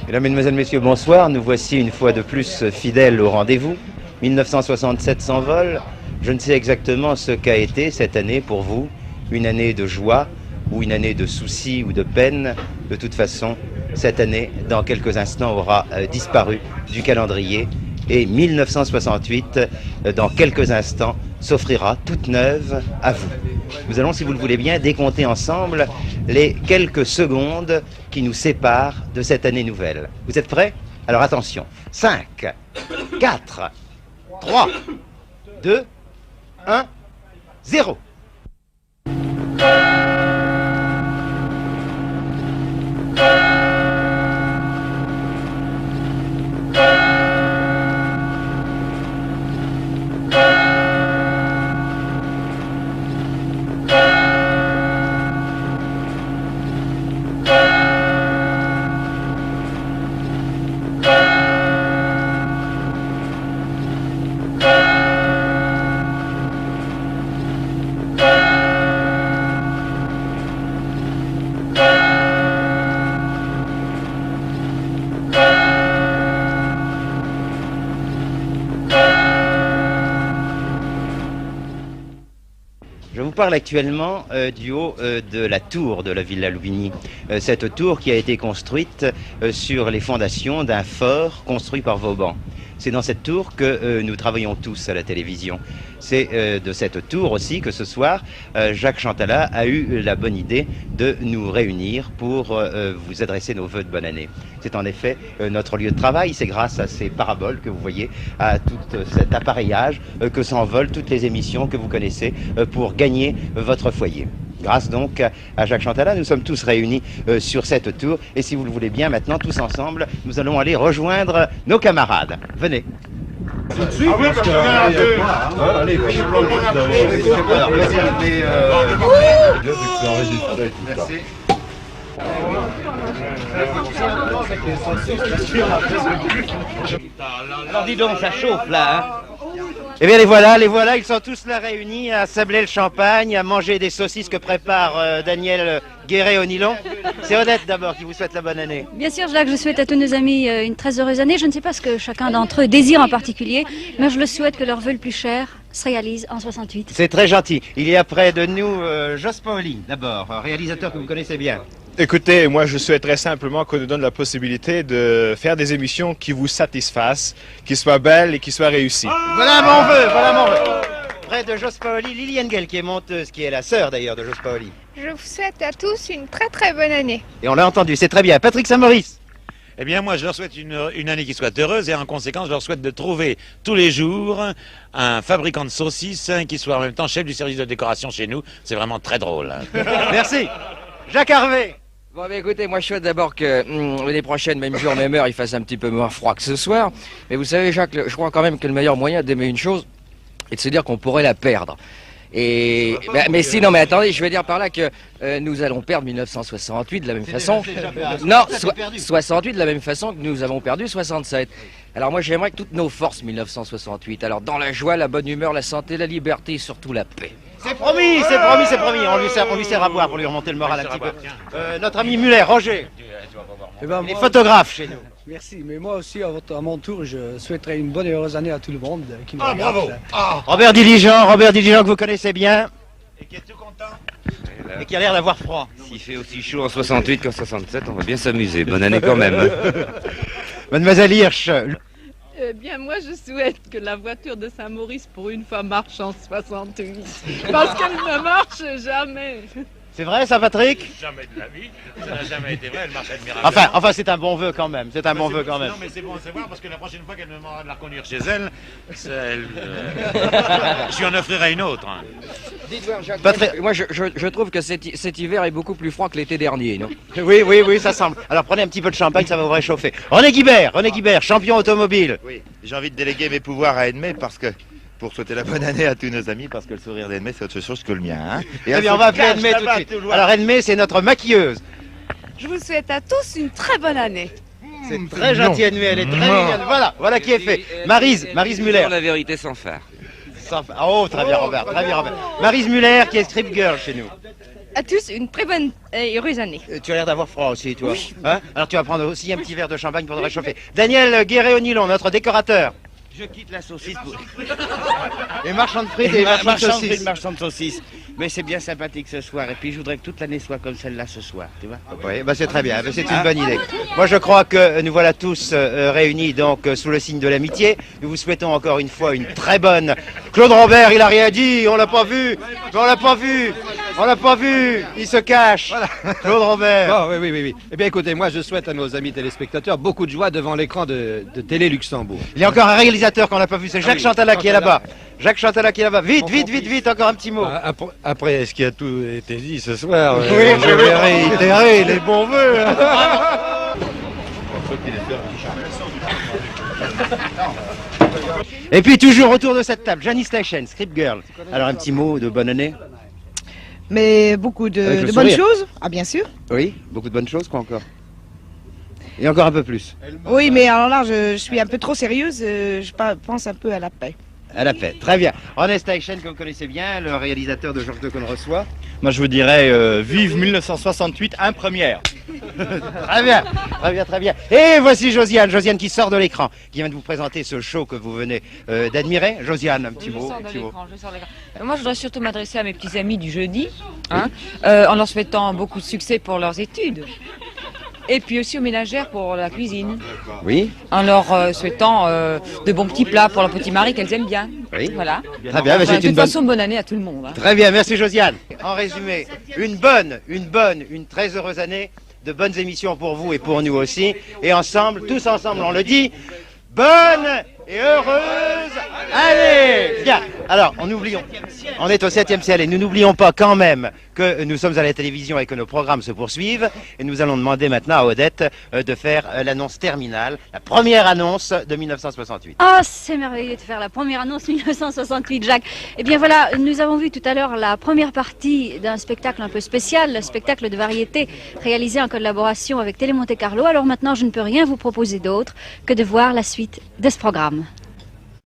Mesdames, Mesdemoiselles, Messieurs, bonsoir. Nous voici une fois de plus fidèles au rendez-vous. 1967 s'envole. Je ne sais exactement ce qu'a été cette année pour vous. Une année de joie ou une année de soucis ou de peine. De toute façon, cette année, dans quelques instants, aura disparu du calendrier. Et 1968, dans quelques instants, s'offrira toute neuve à vous. Nous allons, si vous le voulez bien, décompter ensemble les quelques secondes qui nous séparent de cette année nouvelle. Vous êtes prêts? Alors attention. 5, 4, 3, 2, 1, 0. Je vous parle actuellement du haut de la tour de la Villa Louvigny. Cette tour qui a été construite sur les fondations d'un fort construit par Vauban. C'est dans cette tour que nous travaillons tous à la télévision. C'est de cette tour aussi que ce soir, Jacques Chantala a eu la bonne idée de nous réunir pour vous adresser nos vœux de bonne année. C'est en effet notre lieu de travail. C'est grâce à ces paraboles que vous voyez, à tout cet appareillage que s'envolent toutes les émissions que vous connaissez pour gagner votre foyer. Grâce donc à Jacques Chantala, nous sommes tous réunis sur cette tour. Et si vous le voulez bien, maintenant, tous ensemble, nous allons aller rejoindre nos camarades. Venez. Alors dis donc, ça chauffe là, hein? Eh bien les voilà, ils sont tous là réunis à sabler le champagne, à manger des saucisses que prépare Daniel Guéret au nylon. C'est Odette d'abord qui vous souhaite la bonne année. Bien sûr, Jacques, je souhaite à tous nos amis une très heureuse année. Je ne sais pas ce que chacun d'entre eux désire en particulier, mais je le souhaite que leur vœu le plus cher se réalise en 68. C'est très gentil. Il y a près de nous Jos Paoli d'abord, un réalisateur que vous connaissez bien. Écoutez, moi je souhaiterais simplement qu'on nous donne la possibilité de faire des émissions qui vous satisfassent, qui soient belles et qui soient réussies. Voilà mon vœu, voilà mon vœu. Près de Jos Paoli, Liliane Gell qui est monteuse, qui est la sœur d'ailleurs de Jos Paoli. Je vous souhaite à tous une très très bonne année. Et on l'a entendu, c'est très bien. Patrick Saint-Maurice. Eh bien, moi, je leur souhaite une année qui soit heureuse et en conséquence, je leur souhaite de trouver tous les jours un fabricant de saucisses qui soit en même temps chef du service de décoration chez nous. C'est vraiment très drôle. Merci. Jacques Harvey. Bon, bah, écoutez, moi je souhaite d'abord que l'année prochaine, même jour, même heure, il fasse un petit peu moins froid que ce soir. Mais vous savez, Jacques, je crois quand même que le meilleur moyen d'aimer une chose est de se dire qu'on pourrait la perdre. Et mais si, non, mais attendez, je vais dire par là que nous allons perdre 1968 de la même façon. Non, 68 de la même façon que nous avons perdu 67. Alors moi j'aimerais que toutes nos forces 1968. Alors dans la joie, la bonne humeur, la santé, la liberté et surtout la paix. C'est promis, c'est promis, c'est promis. On lui sert à boire pour lui remonter le moral un petit peu. Notre ami Muller, Roger. Eh ben, Il est photographe chez nous. Merci, mais moi aussi, à mon tour, je souhaiterais une bonne et heureuse année à tout le monde qui nous regarde. Bravo. Robert Diligent que vous connaissez bien. Et qui est tout content. Et qui a l'air d'avoir froid. S'il fait aussi chaud en 68 qu'en 67, on va bien s'amuser. Bonne année quand même. Mademoiselle Hirsch. Eh bien, moi, je souhaite que la voiture de Saint-Maurice, pour une fois, marche en 68. Parce qu'elle ne marche jamais. C'est vrai ça, Patrick? Jamais de la vie. Ça n'a jamais été vrai, elle marche admirablement. Enfin, c'est un bon vœu quand même. C'est un bon vœu quand même. Non, mais c'est bon à savoir parce que la prochaine fois qu'elle me demandera de la reconduire chez elle, je lui en offrirai une autre. Hein. Dites-moi, Jacques, moi je trouve que cet hiver est beaucoup plus froid que l'été dernier, non? Oui, ça semble. Alors prenez un petit peu de champagne, ça va vous réchauffer. René Guibert, champion automobile. Oui, j'ai envie de déléguer mes pouvoirs à Edmé parce que pour souhaiter la bonne année à tous nos amis, parce que le sourire d'Edmé, c'est autre chose que le mien. Hein. Eh bien, on va appeler Edmé tout de suite. Alors, Edmé, c'est notre maquilleuse. Je vous souhaite à tous une très bonne année. C'est très gentil, Edmé, elle est très mignonne. Voilà qui est fait. Maryse Muller. La vérité sans faire. Oh, très bien, Robert. Maryse Muller, qui est script girl chez nous. à tous une très bonne et heureuse année. Tu as l'air d'avoir froid aussi, toi. Hein? Alors tu vas prendre aussi un petit verre de champagne pour te réchauffer. Daniel Guéret-Onilon, notre décorateur. Je quitte la saucisse pour... Et marchand de frites et marchand de saucisses. marchand de saucisses. Mais c'est bien sympathique ce soir. Et puis je voudrais que toute l'année soit comme celle-là ce soir, tu vois. Oui, bah c'est très bien, c'est une bonne idée. Moi je crois que nous voilà tous réunis donc sous le signe de l'amitié. Nous vous souhaitons encore une fois une très bonne... Claude Robert, il a rien dit, on l'a pas vu, on l'a pas vu, on l'a pas vu, il se cache. Voilà. Claude Robert. Oh, oui. Eh bien écoutez, moi je souhaite à nos amis téléspectateurs beaucoup de joie devant l'écran de Télé Luxembourg. Il y a encore un réalisateur qu'on n'a pas vu, c'est Jacques Chantala qui est là-bas. Jacques Chantala qui est là-bas. Vite, encore un petit mot. Après ce qui a tout été dit ce soir, Oui, je vais réitérer les bons voeux. Et puis toujours autour de cette table, Janice Tachen, Script Girl. Alors un petit mot de bonne année. Mais beaucoup de bonnes choses. Ah bien sûr. Oui, beaucoup de bonnes choses, quoi encore. Et encore un peu plus. Oui, mais alors là, je suis un peu trop sérieuse. Je pense un peu à la paix. À la paix, très bien. René Steichen, que vous connaissez bien, le réalisateur de Georges II qu'on reçoit. Moi, je vous dirais vive 1968, un première. Très bien. Et voici Josiane qui sort de l'écran, qui vient de vous présenter ce show que vous venez d'admirer. Josiane, un petit mot. Moi, je voudrais surtout m'adresser à mes petits amis du jeudi, en leur souhaitant beaucoup de succès pour leurs études. Et puis aussi aux ménagères pour la cuisine. Oui. En leur souhaitant de bons petits plats pour leur petit mari qu'elles aiment bien. Oui. Voilà. Très bien, mais de toute façon, bonne année à tout le monde. Très bien, merci Josiane. En résumé, une très heureuse année, de bonnes émissions pour vous et pour nous aussi. Et ensemble, tous ensemble, on le dit, bonne et heureuse année. Bien. Alors, on est au 7e ciel et nous n'oublions pas quand même que nous sommes à la télévision et que nos programmes se poursuivent. Et nous allons demander maintenant à Odette de faire l'annonce terminale, la première annonce de 1968. Ah, c'est merveilleux de faire la première annonce 1968, Jacques. Eh bien voilà, nous avons vu tout à l'heure la première partie d'un spectacle un peu spécial, le spectacle de variété réalisé en collaboration avec Télé Monte Carlo. Alors maintenant, je ne peux rien vous proposer d'autre que de voir la suite de ce programme.